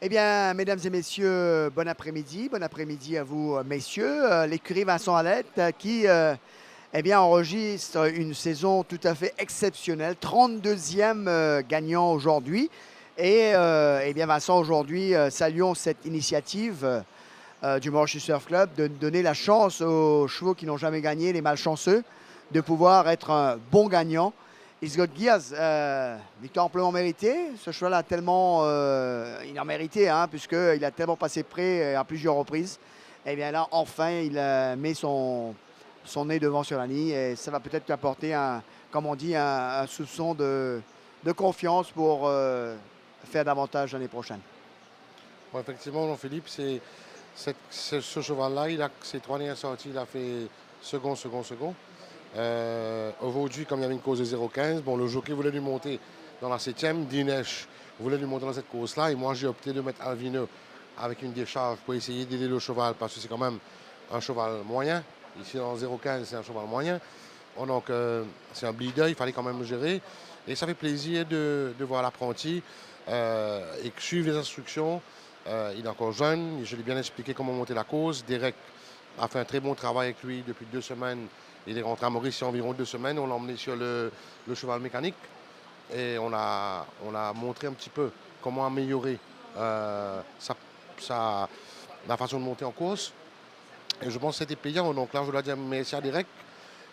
Eh bien, mesdames et messieurs, bon après-midi. Bon après-midi à vous, messieurs. L'écurie Vincent Alette qui eh bien, enregistre une saison tout à fait exceptionnelle. 32e gagnant aujourd'hui. Et eh bien, Vincent, aujourd'hui, saluons cette initiative du Mauritius Surf Club de donner la chance aux chevaux qui n'ont jamais gagné, les malchanceux, de pouvoir être un bon gagnant. He's got gears, victoire amplement méritée. Ce cheval a tellement, il en méritait, hein, puisqu'il a tellement passé près à plusieurs reprises. Et bien là, enfin, il met son nez devant sur la ligne et ça va peut-être lui apporter, comme on dit, un soupçon de confiance pour faire davantage l'année prochaine. Bon, effectivement, Jean-Philippe, ce cheval-là, ses trois dernières sorties, il a fait second, second, second. Aujourd'hui, comme il y avait une course de 0,15, bon, le jockey voulait lui monter dans la septième, Dinesh voulait lui monter dans cette course-là, et moi j'ai opté de mettre Alvino avec une décharge pour essayer d'aider le cheval, parce que c'est quand même un cheval moyen. Ici, dans 0,15, c'est un cheval moyen. Bon, donc, c'est un bleeder, il fallait quand même gérer. Et ça fait plaisir de voir l'apprenti et suivre les instructions. Il est encore jeune, je lui ai bien expliqué comment monter la course. Derek a fait un très bon travail avec lui depuis 2 semaines. Il est rentré à Maurice il y a environ 2 semaines. On l'a emmené sur le cheval mécanique et on a montré un petit peu comment améliorer la façon de monter en course. Et je pense que c'était payant. Donc là, je dois dire merci à Derek.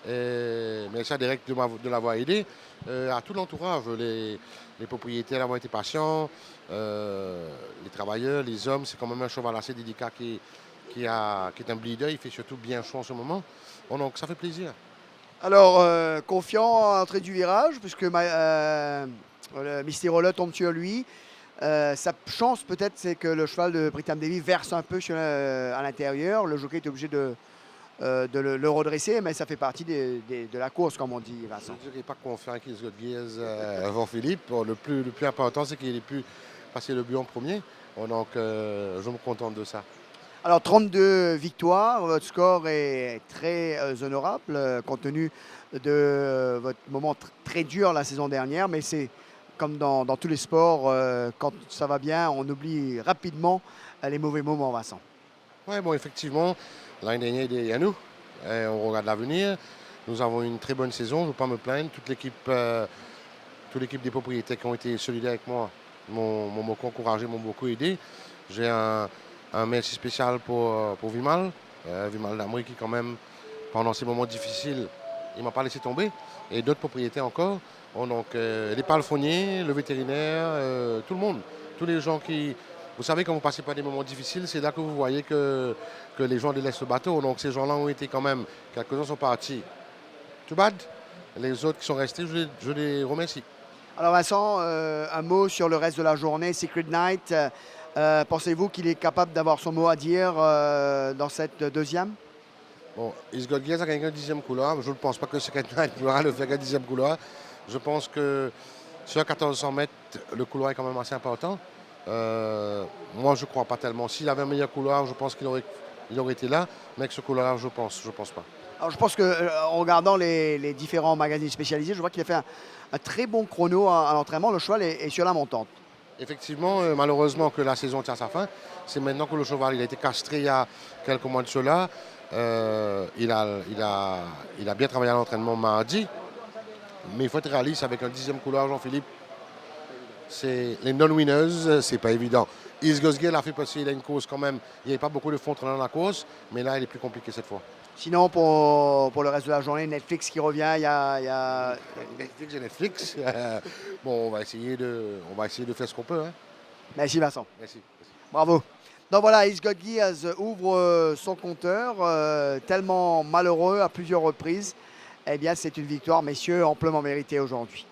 Merci à Derek de l'avoir aidé. À tout l'entourage, les propriétaires d'avoir été patients, les travailleurs, les hommes. C'est quand même un cheval assez délicat qui est un bleeder. Il fait surtout bien chaud en ce moment. Bon, donc ça fait plaisir. Alors, confiant à l'entrée du virage, puisque le Mysterola tombe sur lui. Sa chance, peut-être, c'est que le cheval de Pritam Devi verse un peu à l'intérieur. Le jockey est obligé de le redresser, mais ça fait partie de la course, comme on dit, Je Vincent. ne dirais pas confiant avec les autres Gears avant Philippe. Bon, le plus important, c'est qu'il ait pu passer le but en premier. Bon, donc, je me contente de ça. Alors, 32 victoires, votre score est très honorable, compte tenu de votre moment très dur la saison dernière, mais c'est comme dans tous les sports, quand ça va bien, on oublie rapidement les mauvais moments, Vincent. Oui, bon, effectivement, l'année dernière, il est derrière nous. Et on regarde l'avenir. Nous avons une très bonne saison, je ne veux pas me plaindre. Toute l'équipe des propriétaires qui ont été solidaires avec moi m'ont beaucoup encouragé, m'ont beaucoup aidé. J'ai un merci spécial pour Vimal. Vimal Damri qui, quand même, pendant ces moments difficiles, il ne m'a pas laissé tomber. Et d'autres propriétaires encore. Bon, donc, les palefreniers, le vétérinaire, tout le monde. Tous les gens qui, vous savez, quand vous passez par des moments difficiles, c'est là que vous voyez que les gens délaissent le bateau. Donc ces gens-là ont été quand même, quelques-uns sont partis. Too bad. Les autres qui sont restés, je les remercie. Alors Vincent, un mot sur le reste de la journée, Secret Night. Pensez-vous qu'il est capable d'avoir son mot à dire dans cette deuxième? Bon, Isgod a gagné un dixième couloir. Je ne pense pas que Secret Knight pourra le faire un dixième couloir. Je pense que sur 1400 mètres, le couloir est quand même assez important. Moi, je ne crois pas tellement. S'il avait un meilleur couloir, je pense qu'il aurait été là. Mais avec ce couloir, je pense pas. Alors je pense qu'en regardant les différents magazines spécialisés, je vois qu'il a fait un très bon chrono à l'entraînement. Le cheval est sur la montante. Effectivement, malheureusement que la saison tient à sa fin. C'est maintenant que le cheval il a été castré il y a quelques mois de cela. Il a bien travaillé à l'entraînement mardi. Mais il faut être réaliste avec un dixième couloir, Jean-Philippe. C'est les non-winners, c'est pas évident. Isgosgel a fait passer, il a une course quand même. Il n'y avait pas beaucoup de fonds dans la course, mais là, il est plus compliqué cette fois. Sinon, pour le reste de la journée, Netflix qui revient, Netflix et Netflix. Bon, on va essayer de faire ce qu'on peut, hein. Merci Vincent. Merci. Bravo. Donc voilà, He's Got Gears ouvre son compteur, tellement malheureux à plusieurs reprises. Eh bien, c'est une victoire, messieurs, amplement méritée aujourd'hui.